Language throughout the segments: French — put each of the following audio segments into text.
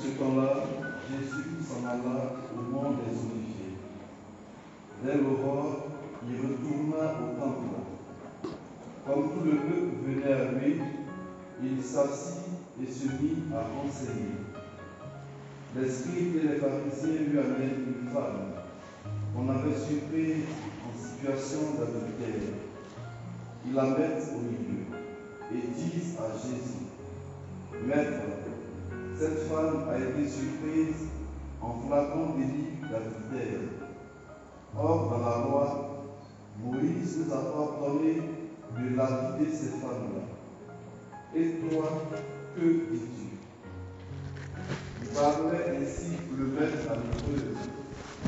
ce temps-là, Jésus s'en alla au mont des Oliviers. Dès l'aurore, il retourna au temple. Comme tout le peuple venait à lui, il s'assit et se mit à enseigner. Les scribes et les pharisiens lui amènent une femme qu'on avait surprise en situation d'adultère. Ils la mettent au milieu et disent à Jésus: Maître, cette femme a été surprise en flagrant délit d'adultère. Or, dans la loi, Moïse nous a ordonné de lapider ces femmes-là. Et toi, que dis-tu? Il parlait ainsi pour le mettre à l'épreuve,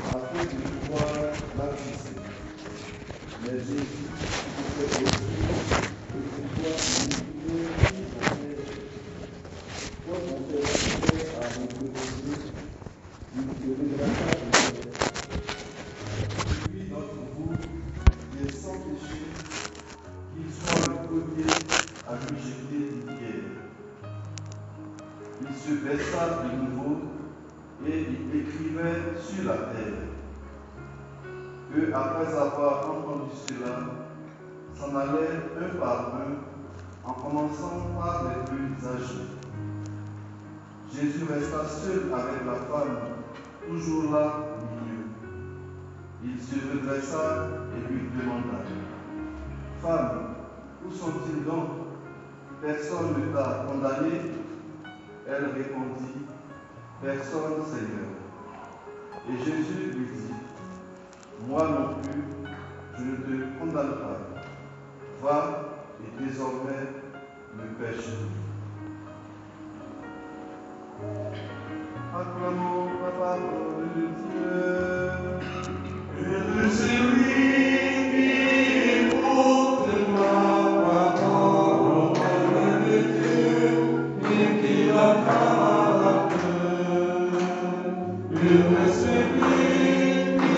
afin de pouvoir l'accuser. Mais Jésus disait aussi: Toi, mon père, à mon proposer, il ne te réglera pas de terre. Celui d'entre vous qui est sans péché, qu'il soit le premier à lui jeter une pierre. Il se baissa de nouveau et il écrivait sur la terre. Eux, après avoir entendu cela, s'en allaient un par un, en commençant par les plus âgés. Jésus resta seul avec la femme, toujours là au milieu. Il se redressa et lui demanda: Femme, où sont-ils donc? Personne ne t'a condamné? Elle répondit: Personne, Seigneur. Et Jésus lui dit: Moi non plus, je ne te condamne pas. Va et désormais ne pêche plus. Acclamons la parole de Dieu. Et celui qui écoute la parole de Dieu et qui l'acclame à la cœur. Et celui qui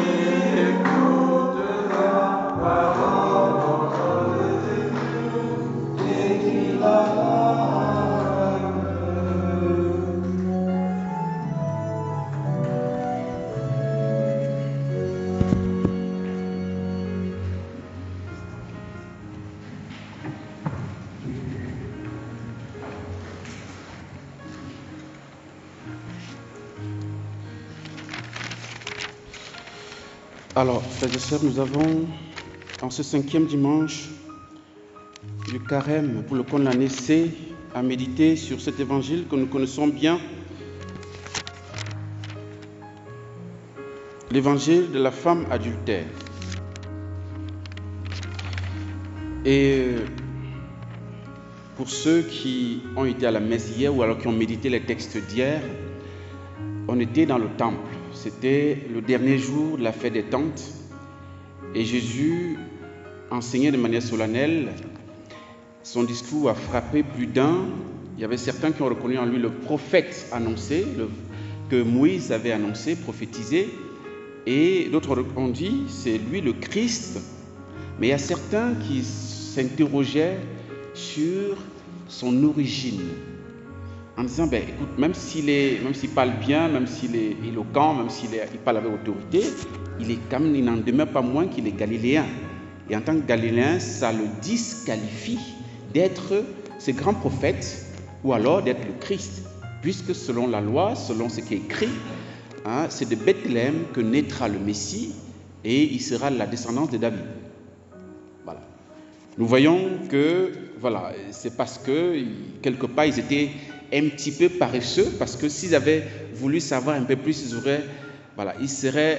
écoute la parole de Dieu et qui l'acclame. Alors, frères et sœurs, nous avons, en ce 5e dimanche du carême pour lequel on a essayé à méditer sur cet évangile que nous connaissons bien, l'évangile de la femme adultère. Et pour ceux qui ont été à la messe hier ou alors qui ont médité les textes d'hier, on était dans le temple. C'était le dernier jour de la fête des tentes et Jésus enseignait de manière solennelle. Son discours a frappé plus d'un. Il y avait certains qui ont reconnu en lui le prophète annoncé, que Moïse avait annoncé, prophétisé, et d'autres ont dit c'est lui le Christ. Mais il y a certains qui s'interrogeaient sur son origine, en disant, écoute, même s'il parle bien, même s'il est éloquent, même s'il parle avec autorité, il n'en demeure pas moins qu'il est galiléen. Et en tant que galiléen, ça le disqualifie d'être ce grand prophète ou alors d'être le Christ. Puisque selon la loi, selon ce qui est écrit, c'est de Bethléem que naîtra le Messie et il sera la descendance de David. Voilà. Nous voyons que, c'est parce que, quelque part, ils étaient un petit peu paresseux, parce que s'ils avaient voulu savoir un peu plus, ils se seraient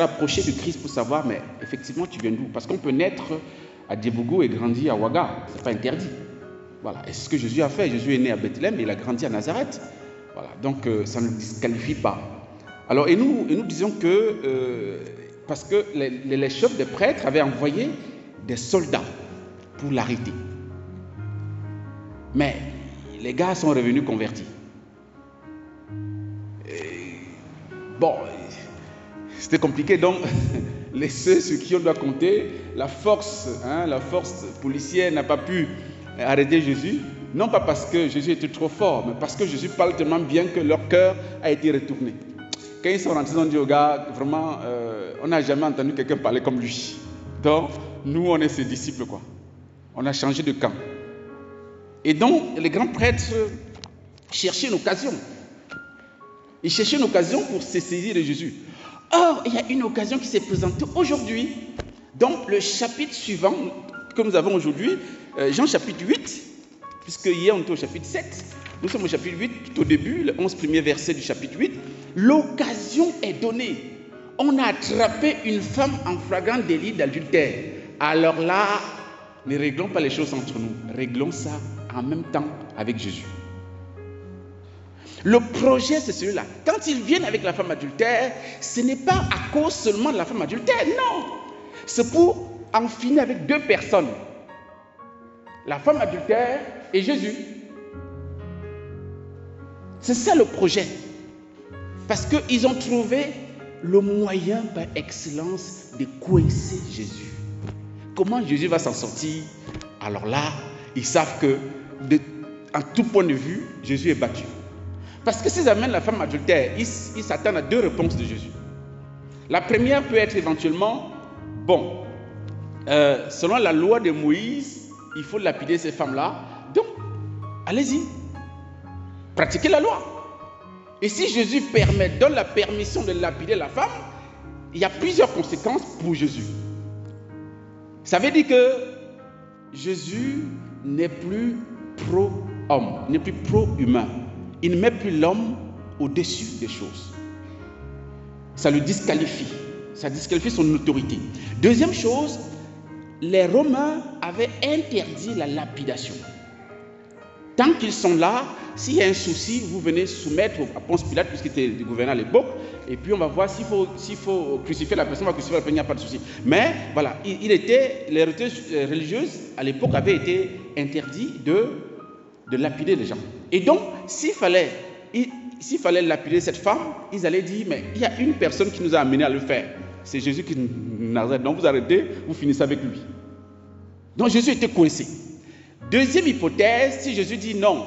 approchés du Christ pour savoir, mais effectivement, tu viens d'où? Parce qu'on peut naître à Diebougou et grandir à Ouaga, c'est pas interdit. Voilà, et c'est ce que Jésus a fait. Jésus est né à Bethléem et il a grandi à Nazareth. Voilà, donc ça ne le disqualifie pas. Alors, et nous disons que, parce que les chefs des prêtres avaient envoyé des soldats pour l'arrêter. Mais les gars sont revenus convertis. C'était compliqué, donc ceux qui on doit compter, la force policière n'a pas pu arrêter Jésus. Non pas parce que Jésus était trop fort, mais parce que Jésus parle tellement bien que leur cœur a été retourné. Quand ils sont rentrés, ils ont dit au gars, vraiment, on n'a jamais entendu quelqu'un parler comme lui. Donc, nous, on est ses disciples, quoi. On a changé de camp. Et donc, les grands prêtres cherchaient une occasion. Ils cherchaient une occasion pour se saisir de Jésus. Or, il y a une occasion qui s'est présentée aujourd'hui. Donc, le chapitre suivant que nous avons aujourd'hui, Jean chapitre 8, puisque hier on était au chapitre 7, nous sommes au chapitre 8, tout au début, le 11 premier verset du chapitre 8. L'occasion est donnée. On a attrapé une femme en flagrant délit d'adultère. Alors là, ne réglons pas les choses entre nous. Réglons ça en même temps avec Jésus. Le projet, c'est celui-là. Quand ils viennent avec la femme adultère, ce n'est pas à cause seulement de la femme adultère, non. C'est pour en finir avec deux personnes. La femme adultère et Jésus. C'est ça le projet. Parce qu'ils ont trouvé le moyen par excellence de coincer Jésus. Comment Jésus va s'en sortir? Alors là, ils savent que, en tout point de vue, Jésus est battu. Parce que s'ils amènent la femme adultère, ils s'attendent à deux réponses de Jésus. La première peut être éventuellement, selon la loi de Moïse, il faut lapider ces femmes-là. Donc, allez-y, pratiquez la loi. Et si Jésus donne la permission de lapider la femme, il y a plusieurs conséquences pour Jésus. Ça veut dire que Jésus n'est plus pro-homme, n'est plus pro-humain. Il ne met plus l'homme au-dessus des choses. Ça le disqualifie. Ça disqualifie son autorité. Deuxième chose, les Romains avaient interdit la lapidation. Tant qu'ils sont là, s'il y a un souci, vous venez soumettre à Ponce Pilate, puisqu'il était le gouverneur à l'époque, et puis on va voir s'il faut crucifier la personne, on va crucifier la personne, il n'y a pas de souci. Mais voilà, les religieuses à l'époque avaient été interdits de lapider les gens. Et donc, s'il fallait lapider cette femme, ils allaient dire, mais il y a une personne qui nous a amenés à le faire. C'est Jésus qui nous arrête. Donc vous arrêtez, vous finissez avec lui. Donc Jésus était coincé. Deuxième hypothèse, si Jésus dit non,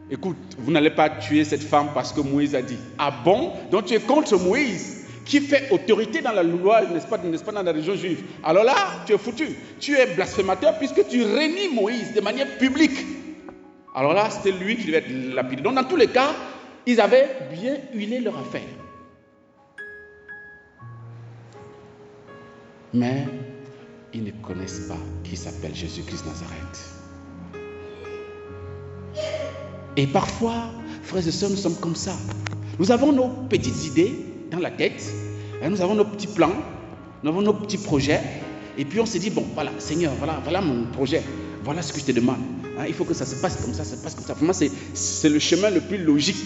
écoute, vous n'allez pas tuer cette femme parce que Moïse a dit. Ah bon? Donc tu es contre Moïse qui fait autorité dans la loi, n'est-ce pas dans la religion juive. Alors là, tu es foutu. Tu es blasphémateur puisque tu rénies Moïse de manière publique. Alors là, c'était lui qui devait être lapidé. Donc dans tous les cas, ils avaient bien huilé leur affaire. Mais ils ne connaissent pas qui s'appelle Jésus-Christ Nazareth. Et parfois, frères et sœurs, nous sommes comme ça. Nous avons nos petites idées dans la tête, nous avons nos petits plans, nous avons nos petits projets, et puis on se dit, bon, voilà, Seigneur, voilà mon projet, voilà ce que je te demande. Il faut que ça se passe comme ça, ça se passe comme ça. Pour moi, c'est le chemin le plus logique.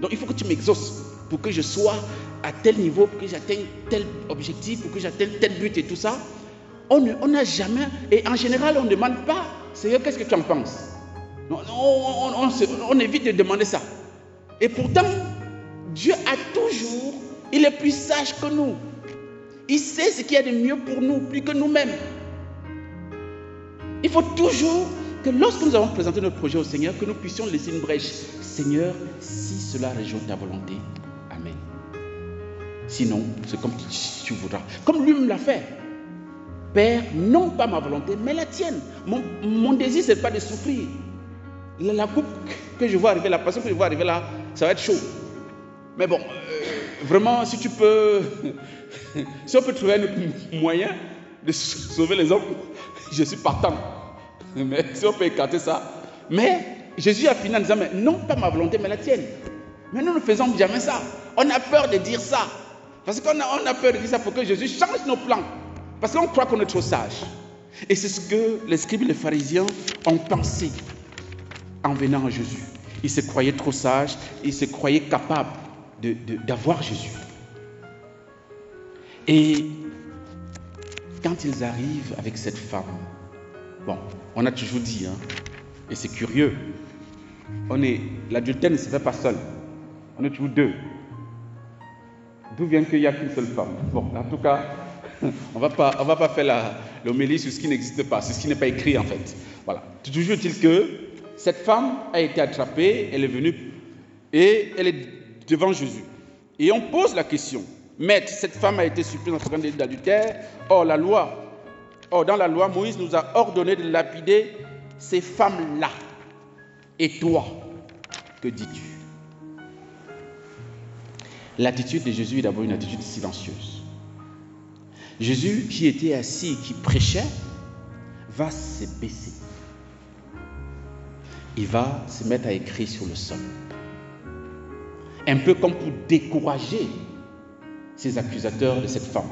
Donc, il faut que tu m'exauces pour que je sois à tel niveau, pour que j'atteigne tel objectif, pour que j'atteigne tel but et tout ça. On n'a jamais, et en général, on ne demande pas, Seigneur, qu'est-ce que tu en penses? Non, on évite de demander ça. Et pourtant, Dieu a toujours, il est plus sage que nous. Il sait ce qu'il y a de mieux pour nous, plus que nous-mêmes. Il faut toujours que lorsque nous avons présenté notre projet au Seigneur, que nous puissions laisser une brèche. Seigneur, si cela réjouit ta volonté, Amen. Sinon, c'est comme tu voudras. Comme lui-même l'a fait. Père, non pas ma volonté, mais la tienne. Mon désir, ce n'est pas de souffrir. La coupe que je vois arriver, la passion que je vois arriver là, ça va être chaud. Mais bon, vraiment, si tu peux, si on peut trouver un moyen de sauver les hommes, je suis partant. Mais si on peut écarter ça. Mais Jésus a fini en disant, mais non pas ma volonté, mais la tienne. Mais nous ne faisons jamais ça. On a peur de dire ça. Parce qu'on a peur de dire ça pour que Jésus change nos plans. Parce qu'on croit qu'on est trop sage. Et c'est ce que les scribes et les pharisiens ont pensé en venant à Jésus. Ils se croyaient trop sages, ils se croyaient capables d'avoir Jésus. Et quand ils arrivent avec cette femme, bon, on a toujours dit, et c'est curieux, l'adultère ne se fait pas seul, on est toujours deux. D'où vient qu'il n'y a qu'une seule femme? Bon, en tout cas, on va pas faire l'homélie sur ce qui n'existe pas, sur ce qui n'est pas écrit en fait. Voilà. Toujours est-il que cette femme a été attrapée, elle est venue et elle est devant Jésus. Et on pose la question, Maître, cette femme a été surprise en faisant d'adultère. Dans la loi, Moïse nous a ordonné de lapider ces femmes-là. Et toi, que dis-tu? L'attitude de Jésus est d'abord une attitude silencieuse. Jésus, qui était assis et qui prêchait, va se baisser. Il va se mettre à écrire sur le sol. Un peu comme pour décourager ces accusateurs de cette femme.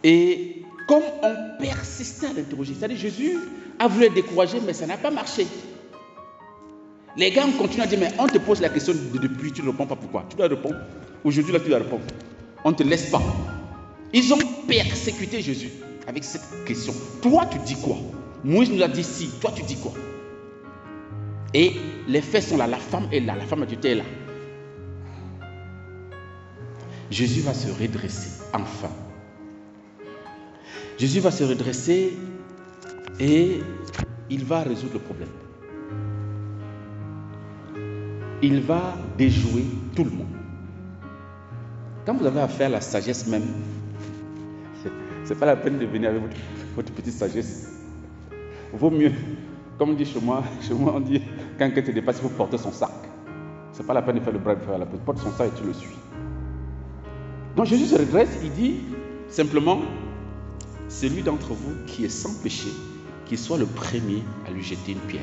Et comme on persistait à l'interroger, c'est-à-dire Jésus a voulu être découragé, mais ça n'a pas marché. Les gars ont continué à dire, mais on te pose la question depuis, tu ne réponds pas pourquoi. Tu dois répondre. Aujourd'hui, là, tu dois répondre. On ne te laisse pas. Ils ont persécuté Jésus avec cette question. Toi, tu dis quoi? Moïse nous a dit si. Toi, tu dis quoi? Et les faits sont là. La femme est là. La femme adultère est là. Jésus va se redresser, enfin. Jésus va se redresser et il va résoudre le problème. Il va déjouer tout le monde. Quand vous avez affaire à la sagesse même, c'est pas la peine de venir avec votre petite sagesse. Vaut mieux, comme on dit chez moi on dit, quand quelqu'un te dépasse, il faut porter son sac. C'est pas la peine de faire le bras, de faire la peine. Porte son sac et tu le suis. Donc Jésus se redresse, il dit simplement, celui d'entre vous qui est sans péché, qu'il soit le premier à lui jeter une pierre.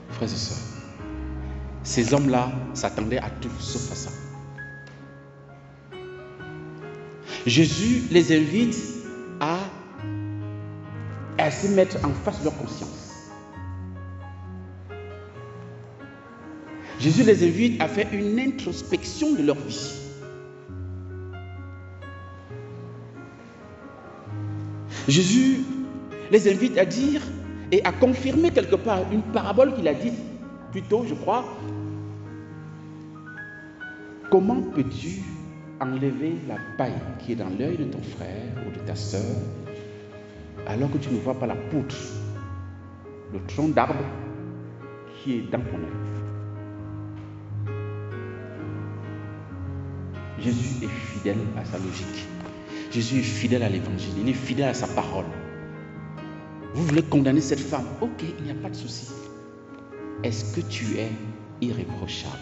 Frères et sœurs, ces hommes-là s'attendaient à tout sauf à ça. Jésus les invite à se mettre en face de leur conscience. Jésus les invite à faire une introspection de leur vie. Jésus les invite à dire et à confirmer quelque part une parabole qu'il a dite plus tôt, je crois. Comment peux-tu enlever la paille qui est dans l'œil de ton frère ou de ta sœur alors que tu ne vois pas la poutre, le tronc d'arbre qui est dans ton œil? Jésus est fidèle à sa logique. Jésus est fidèle à l'évangile. Il est fidèle à sa parole. Vous voulez condamner cette femme? Ok, il n'y a pas de souci. Est-ce que tu es irréprochable?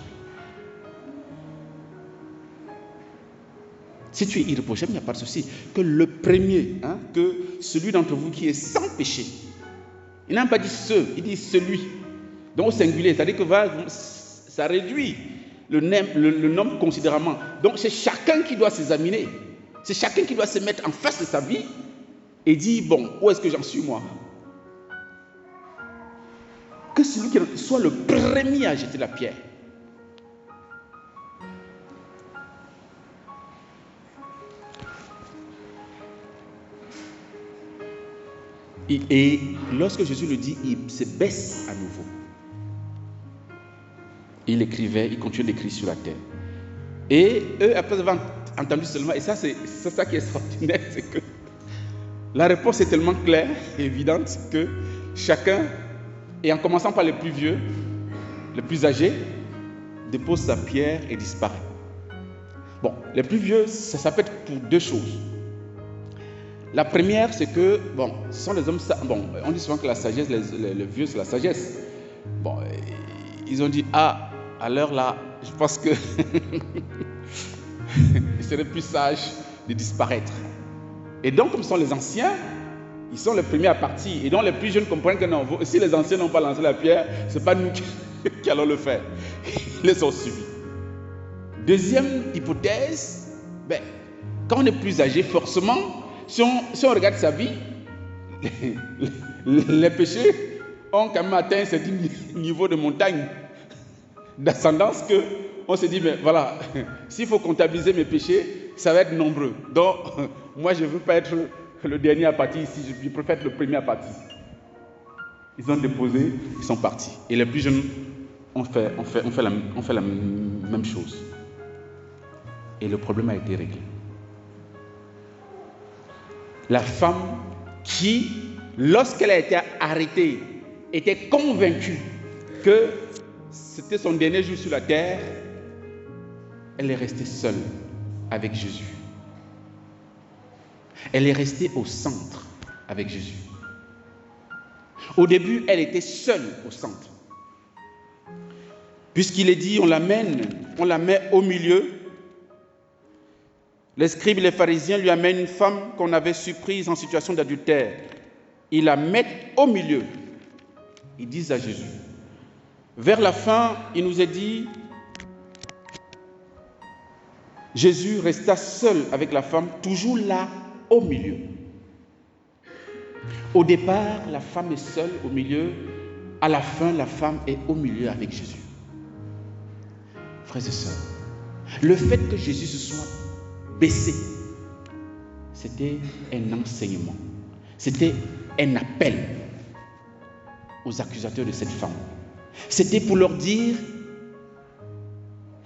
Si tu es irréprochable, il n'y a pas de souci. Que le premier, que celui d'entre vous qui est sans péché. Il n'a pas dit ce, il dit celui. Donc au singulier, c'est-à-dire que ça réduit le nombre considérablement. Donc c'est chacun qui doit s'examiner. C'est chacun qui doit se mettre en face de sa vie et dire, bon, où est-ce que j'en suis moi? Que celui qui soit le premier à jeter la pierre. Et lorsque Jésus le dit, il se baisse à nouveau. Il continue d'écrire sur la terre. Et eux, après avoir entendu seulement, et ça c'est ça qui est extraordinaire, c'est que la réponse est tellement claire et évidente que chacun, et en commençant par les plus vieux, les plus âgés, dépose sa pierre et disparaît. Bon, les plus vieux, ça peut être pour deux choses. La première, c'est que, bon, ce sont les hommes, bon, on dit souvent que la sagesse, les vieux, c'est la sagesse. Bon, ils ont dit, à l'heure là, je pense que il serait plus sage de disparaître. Et donc, comme ce sont les anciens, ils sont les premiers à partir. Et donc, les plus jeunes comprennent que non, si les anciens n'ont pas lancé la pierre, ce n'est pas nous qui allons le faire. Ils les ont suivis. Deuxième hypothèse, quand on est plus âgé, forcément, si on regarde sa vie, les péchés ont quand même atteint un certain niveau de montagne d'ascendance qu'on se dit, mais voilà, s'il faut comptabiliser mes péchés, ça va être nombreux. Donc, moi, je ne veux pas être le dernier à partir ici, je préfère être le premier à partir. Ils ont déposé, ils sont partis. Et les plus jeunes ont fait la même chose. et le problème a été réglé. La femme qui, lorsqu'elle a été arrêtée, était convaincue que c'était son dernier jour sur la terre, elle est restée seule avec Jésus. Elle est restée au centre avec Jésus. Au début, elle était seule au centre. Puisqu'il est dit, on la met au milieu. Les scribes et les pharisiens lui amènent une femme qu'on avait surprise en situation d'adultère. Ils la mettent au milieu. Ils disent à Jésus. Vers la fin, il nous est dit, Jésus resta seul avec la femme, toujours là, au milieu. Au départ, la femme est seule au milieu. À la fin, la femme est au milieu avec Jésus. Frères et sœurs, le fait que Jésus se soit baissé, c'était un enseignement. C'était un appel aux accusateurs de cette femme. C'était pour leur dire,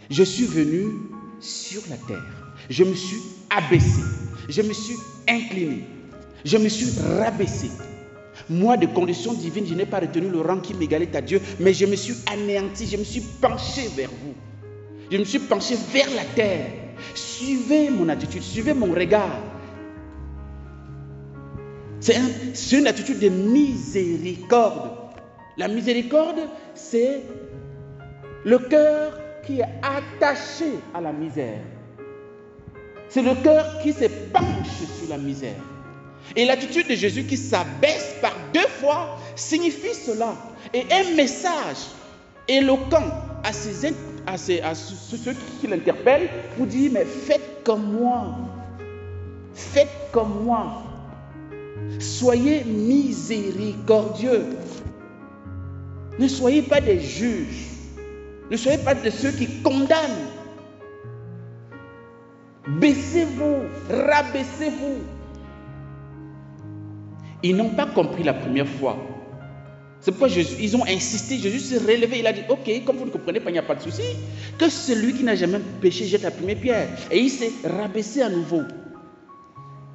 je suis venu sur la terre. Je me suis abaissé. Je me suis incliné. Je me suis rabaissé. Moi, de condition divine, je n'ai pas retenu le rang qui m'égalait à Dieu, mais je me suis anéanti. Je me suis penché vers vous. Je me suis penché vers la terre. Suivez mon attitude, suivez mon regard. C'est une attitude de miséricorde. La miséricorde, c'est le cœur qui est attaché à la misère. C'est le cœur qui se penche sur la misère. Et l'attitude de Jésus qui s'abaisse par 2 fois signifie cela. Et un message éloquent à ceux qui l'interpellent pour dire, mais faites comme moi. Faites comme moi. Soyez miséricordieux. Ne soyez pas des juges. Ne soyez pas de ceux qui condamnent. Baissez-vous, rabaissez-vous. Ils n'ont pas compris la première fois. C'est pourquoi ils ont insisté. Jésus s'est relevé. Il a dit, ok, comme vous ne comprenez pas, il n'y a pas de souci. Que celui qui n'a jamais péché jette la première pierre. Et il s'est rabaissé à nouveau.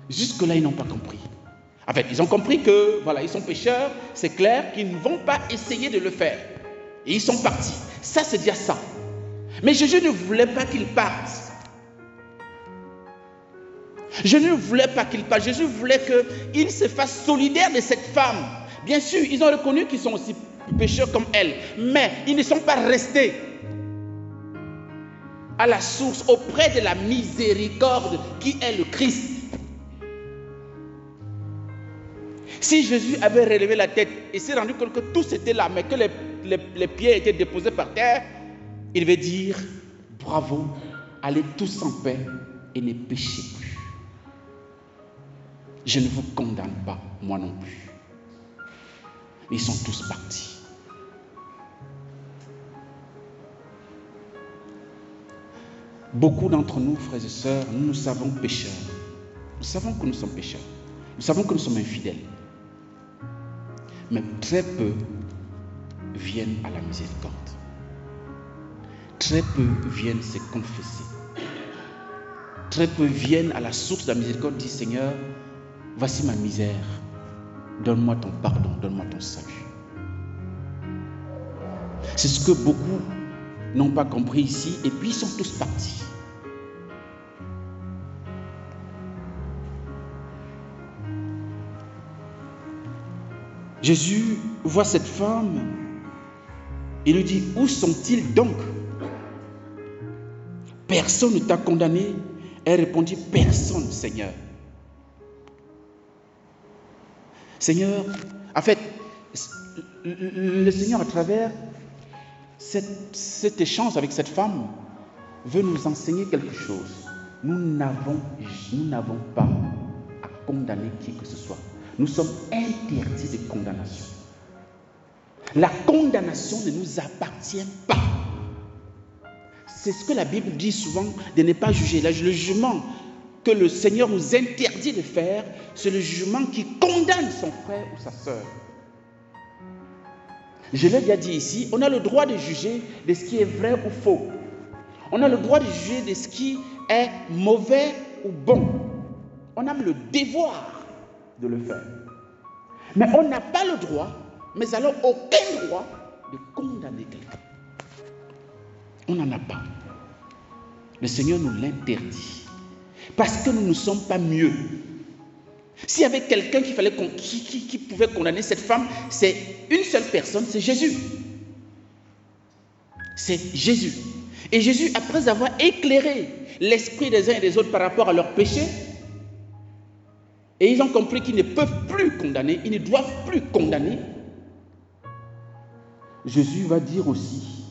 Jusque-là, ils n'ont pas compris. En fait, ils ont compris que, voilà, ils sont pécheurs. C'est clair qu'ils ne vont pas essayer de le faire. Et ils sont partis. Ça, c'est déjà ça. Mais Jésus ne voulait pas qu'ils partent. Je ne voulais pas qu'il parle. Jésus voulait qu'il se fasse solidaire de cette femme. Bien sûr, ils ont reconnu qu'ils sont aussi pécheurs comme elle. Mais ils ne sont pas restés à la source, auprès de la miséricorde qui est le Christ. Si Jésus avait relevé la tête et s'est rendu compte que tous étaient là, mais que les pieds étaient déposés par terre, il devait dire, bravo, allez tous en paix et ne péchez plus. Je ne vous condamne pas, moi non plus. Ils sont tous partis. Beaucoup d'entre nous, frères et sœurs, nous nous savons pécheurs. Nous savons que nous sommes pécheurs. Nous savons que nous sommes infidèles. Mais très peu viennent à la miséricorde. Très peu viennent se confesser. Très peu viennent à la source de la miséricorde, disent, Seigneur, voici ma misère. Donne-moi ton pardon, donne-moi ton salut. C'est ce que beaucoup n'ont pas compris ici, et puis ils sont tous partis. Jésus voit cette femme et lui dit, où sont-ils donc? Personne ne t'a condamné? Elle répondit, personne, Seigneur. Seigneur, en fait, le Seigneur, à travers cet échange avec cette femme, veut nous enseigner quelque chose. Nous n'avons pas à condamner qui que ce soit. Nous sommes interdits de condamnation. La condamnation ne nous appartient pas. C'est ce que la Bible dit souvent, de ne pas juger. Le jugement que le Seigneur nous interdit de faire, c'est le jugement qui condamne son frère ou sa sœur. Je l'ai déjà dit ici, on a le droit de juger de ce qui est vrai ou faux. On a le droit de juger de ce qui est mauvais ou bon. On a le devoir de le faire. Mais on n'a pas le droit, mais alors aucun droit de condamner quelqu'un. On n'en a pas. Le Seigneur nous l'interdit. Parce que nous ne sommes pas mieux. S'il y avait quelqu'un qui pouvait condamner cette femme, c'est une seule personne, c'est Jésus. C'est Jésus. Et Jésus, après avoir éclairé l'esprit des uns et des autres par rapport à leurs péchés, et ils ont compris qu'ils ne peuvent plus condamner, ils ne doivent plus condamner, Jésus va dire aussi,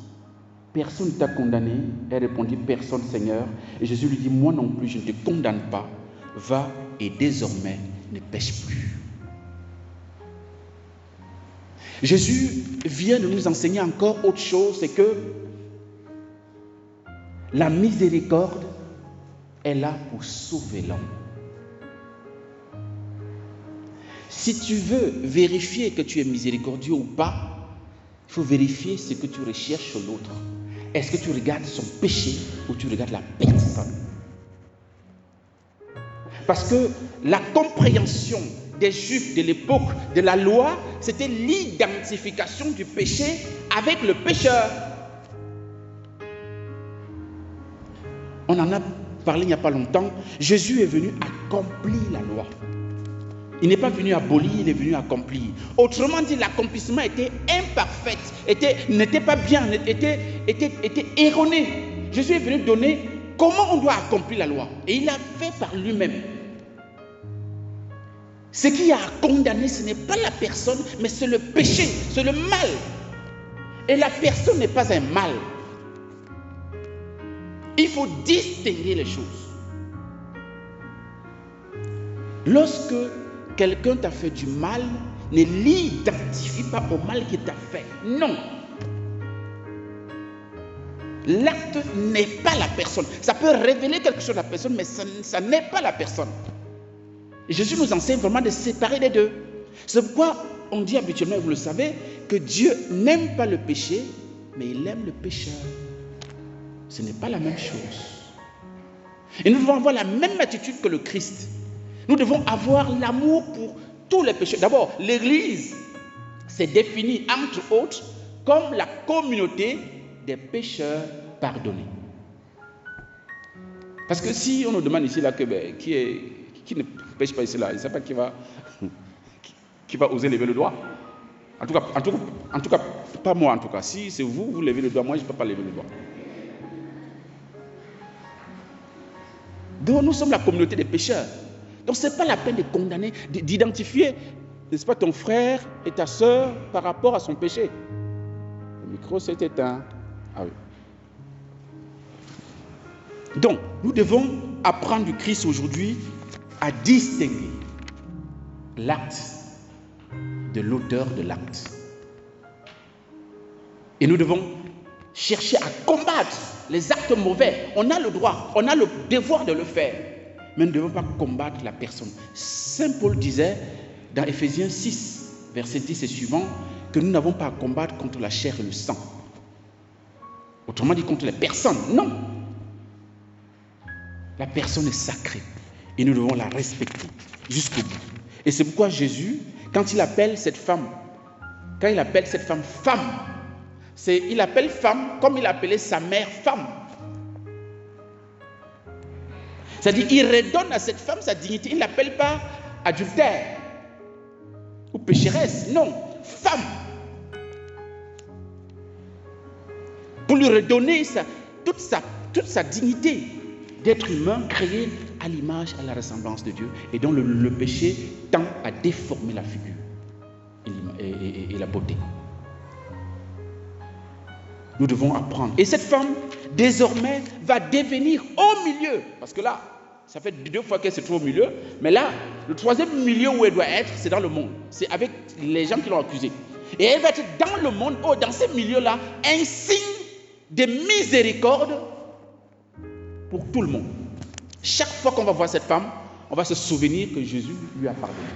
personne ne t'a condamné. Elle répondit, personne, Seigneur. Et Jésus lui dit, moi non plus, je ne te condamne pas. Va et désormais, ne pêche plus. Jésus vient de nous enseigner encore autre chose, c'est que la miséricorde est là pour sauver l'homme. Si tu veux vérifier que tu es miséricordieux ou pas, il faut vérifier ce que tu recherches chez l'autre. Est-ce que tu regardes son péché ou tu regardes la personne? Parce que la compréhension des Juifs de l'époque de la loi, c'était l'identification du péché avec le pécheur. On en a parlé il n'y a pas longtemps. Jésus est venu accomplir la loi. Il n'est pas venu abolir, il est venu accomplir. Autrement dit, l'accomplissement était imparfait, n'était pas bien, était erroné. Jésus est venu donner comment on doit accomplir la loi. Et il l'a fait par lui-même. Ce qui a condamné, ce n'est pas la personne, mais c'est le péché, c'est le mal. Et la personne n'est pas un mal. Il faut distinguer les choses. Lorsque quelqu'un t'a fait du mal, ne l'identifie pas au mal qu'il t'a fait. Non. L'acte n'est pas la personne. Ça peut révéler quelque chose de la personne, mais ça n'est pas la personne. Et Jésus nous enseigne vraiment de séparer les deux. C'est pourquoi on dit habituellement, vous le savez, que Dieu n'aime pas le péché, mais il aime le pécheur. Ce n'est pas la même chose. Et nous devons avoir la même attitude que le Christ. Nous devons avoir l'amour pour tous les pécheurs. D'abord, l'Église s'est définie, entre autres, comme la communauté des pécheurs pardonnés. Parce que si on nous demande ici là que qui ne pêche pas ici là, je ne sais pas qui va oser lever le doigt. En tout cas, pas moi en tout cas. Si c'est vous, vous levez le doigt, moi je ne peux pas lever le doigt. Donc nous sommes la communauté des pécheurs. Donc ce n'est pas la peine de condamner, d'identifier, n'est-ce pas, ton frère et ta soeur par rapport à son péché. Le micro s'est éteint. Ah oui. Donc, nous devons apprendre du Christ aujourd'hui à distinguer l'acte de l'auteur de l'acte. Et nous devons chercher à combattre les actes mauvais. On a le droit, on a le devoir de le faire. Mais nous ne devons pas combattre la personne. Saint Paul disait dans Éphésiens 6, verset 10 et suivant, que nous n'avons pas à combattre contre la chair et le sang. Autrement dit, contre les personnes. Non. La personne est sacrée et nous devons la respecter jusqu'au bout. Et c'est pourquoi Jésus, quand il appelle cette femme, femme, il appelle femme comme il appelait sa mère femme. C'est-à-dire, il redonne à cette femme sa dignité. Il ne l'appelle pas adultère ou pécheresse. Non, femme. Pour lui redonner toute sa dignité d'être humain, créé à l'image, à la ressemblance de Dieu, et dont le péché tend à déformer la figure et la beauté. Nous devons apprendre. Et cette femme, désormais, va devenir au milieu. Parce que là, ça fait 2 fois qu'elle se trouve au milieu. Mais là, le 3e milieu où elle doit être, c'est dans le monde. C'est avec les gens qui l'ont accusée. Et elle va être dans le monde, dans ce milieu-là, un signe de miséricorde pour tout le monde. Chaque fois qu'on va voir cette femme, on va se souvenir que Jésus lui a pardonné.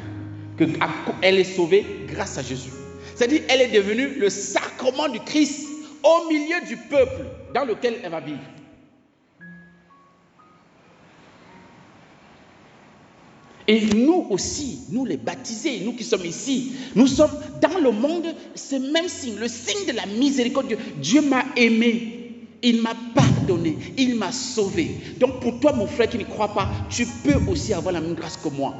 Qu'elle est sauvée grâce à Jésus. C'est-à-dire qu'elle est devenue le sacrement du Christ au milieu du peuple dans lequel elle va vivre. Et nous aussi, nous les baptisés, nous qui sommes ici, nous sommes dans le monde, ce même signe, le signe de la miséricorde de Dieu. Dieu m'a aimé, il m'a pardonné, il m'a sauvé. Donc pour toi, mon frère qui ne croit pas, tu peux aussi avoir la même grâce que moi.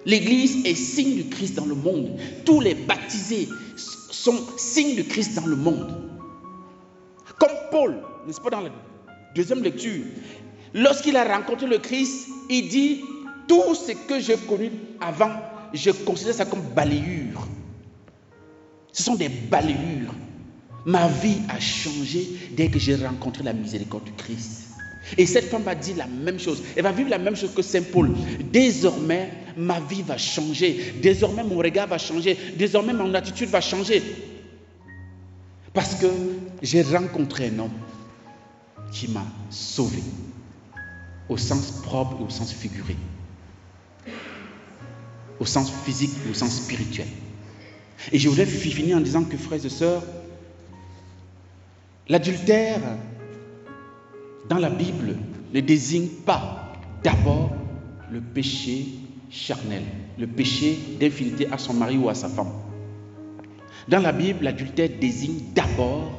L'Église est signe du Christ dans le monde. Tous les baptisés sont signes du Christ dans le monde. Comme Paul, n'est-ce pas, dans la deuxième lecture, lorsqu'il a rencontré le Christ, il dit, tout ce que j'ai connu avant, je considère ça comme balayure. Ce sont des balayures. Ma vie a changé dès que j'ai rencontré la miséricorde du Christ. Et cette femme va dire la même chose. Elle va vivre la même chose que Saint Paul. Désormais, ma vie va changer. Désormais, mon regard va changer. Désormais, mon attitude va changer. Parce que j'ai rencontré un homme qui m'a sauvé. Au sens propre et au sens figuré. Au sens physique et au sens spirituel. Et je voudrais finir en disant que, frères et sœurs, l'adultère dans la Bible ne désigne pas d'abord le péché charnel, le péché d'infidélité à son mari ou à sa femme. Dans la Bible, l'adultère désigne d'abord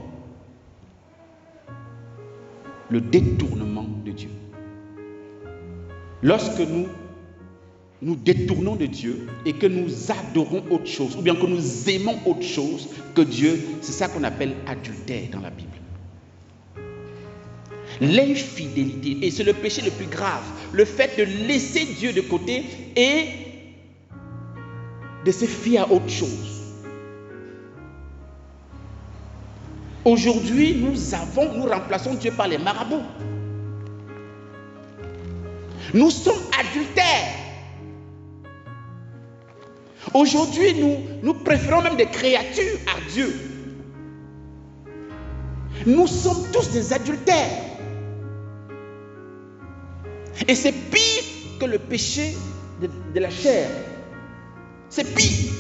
le détournement de Dieu. Lorsque nous détournons de Dieu et que nous adorons autre chose, ou bien que nous aimons autre chose que Dieu, c'est ça qu'on appelle adultère dans la Bible. L'infidélité, et c'est le péché le plus grave, le fait de laisser Dieu de côté et de se fier à autre chose. Aujourd'hui, nous remplaçons Dieu par les marabouts. Nous sommes adultères. Aujourd'hui, nous préférons même des créatures à Dieu. Nous sommes tous des adultères. Et c'est pire que le péché de la chair. C'est pire.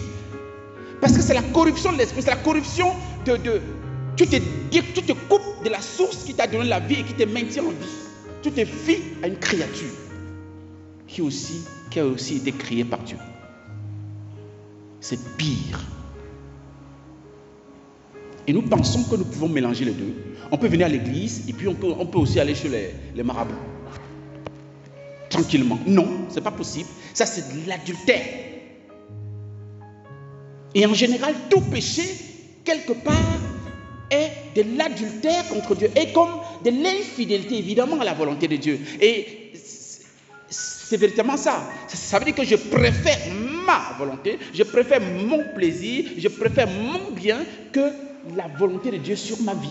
Parce que c'est la corruption de l'esprit, c'est la corruption tu te coupes de la source qui t'a donné la vie et qui te maintient en vie. Tu te fies à une créature qui a aussi été créée par Dieu. C'est pire. Et nous pensons que nous pouvons mélanger les deux. On peut venir à l'église et puis on peut aussi aller chez les marabouts. Tranquillement. Non, ce n'est pas possible. Ça, c'est de l'adultère. Et en général, tout péché, quelque part, est de l'adultère contre Dieu. Et comme de l'infidélité, évidemment, à la volonté de Dieu. Et c'est véritablement ça. Ça veut dire que je préfère ma volonté, je préfère mon plaisir, je préfère mon bien que la volonté de Dieu sur ma vie.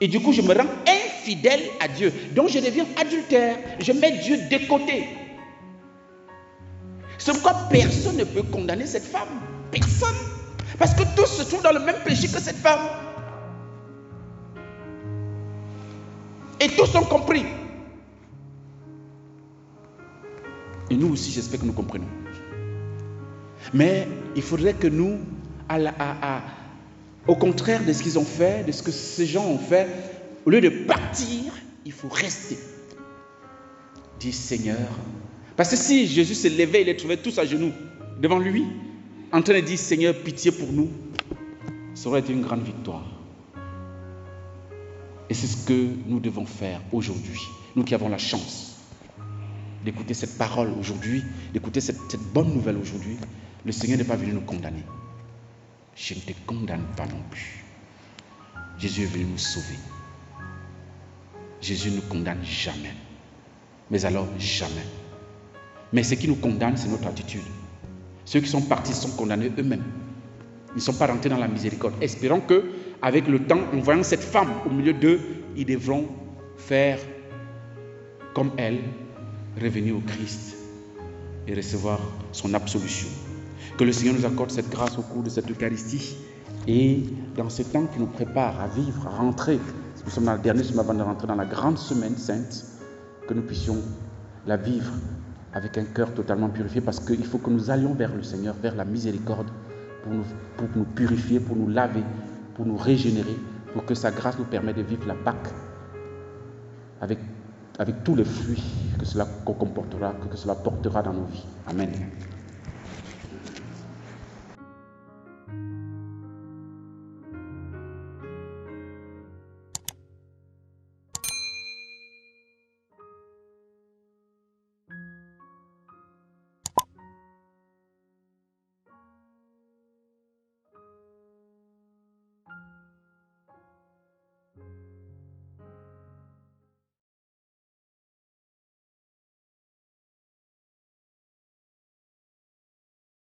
Et du coup, je me rends infidèle à Dieu. Donc, je deviens adultère. Je mets Dieu de côté. C'est pourquoi personne ne peut condamner cette femme. Personne. Parce que tous se trouvent dans le même péché que cette femme. Et tous ont compris. Et nous aussi, j'espère que nous comprenons. Mais il faudrait que nous, au contraire de ce qu'ils ont fait, de ce que ces gens ont fait, au lieu de partir, il faut rester. Dis Seigneur. Parce que si Jésus se levait, il les trouvait tous à genoux devant lui, en train de dire Seigneur, pitié pour nous, ça aurait été une grande victoire. Et c'est ce que nous devons faire aujourd'hui. Nous qui avons la chance d'écouter cette parole aujourd'hui, d'écouter cette bonne nouvelle aujourd'hui. Le Seigneur n'est pas venu nous condamner. Je ne te condamne pas non plus. Jésus est venu nous sauver. Jésus ne nous condamne jamais. Mais alors, jamais. Mais ce qui nous condamne, c'est notre attitude. Ceux qui sont partis sont condamnés eux-mêmes. Ils ne sont pas rentrés dans la miséricorde. Espérons que, avec le temps, en voyant cette femme au milieu d'eux, ils devront faire comme elle, revenir au Christ et recevoir son absolution. Que le Seigneur nous accorde cette grâce au cours de cette Eucharistie et dans ce temps qui nous prépare à vivre, à rentrer. Nous sommes dans la dernière semaine avant de rentrer dans la grande semaine sainte, que nous puissions la vivre avec un cœur totalement purifié, parce qu'il faut que nous allions vers le Seigneur, vers la miséricorde, pour nous purifier, pour nous laver, pour nous régénérer, pour que sa grâce nous permette de vivre la Pâque avec avec tous les fruits que cela comportera, que cela portera dans nos vies. Amen.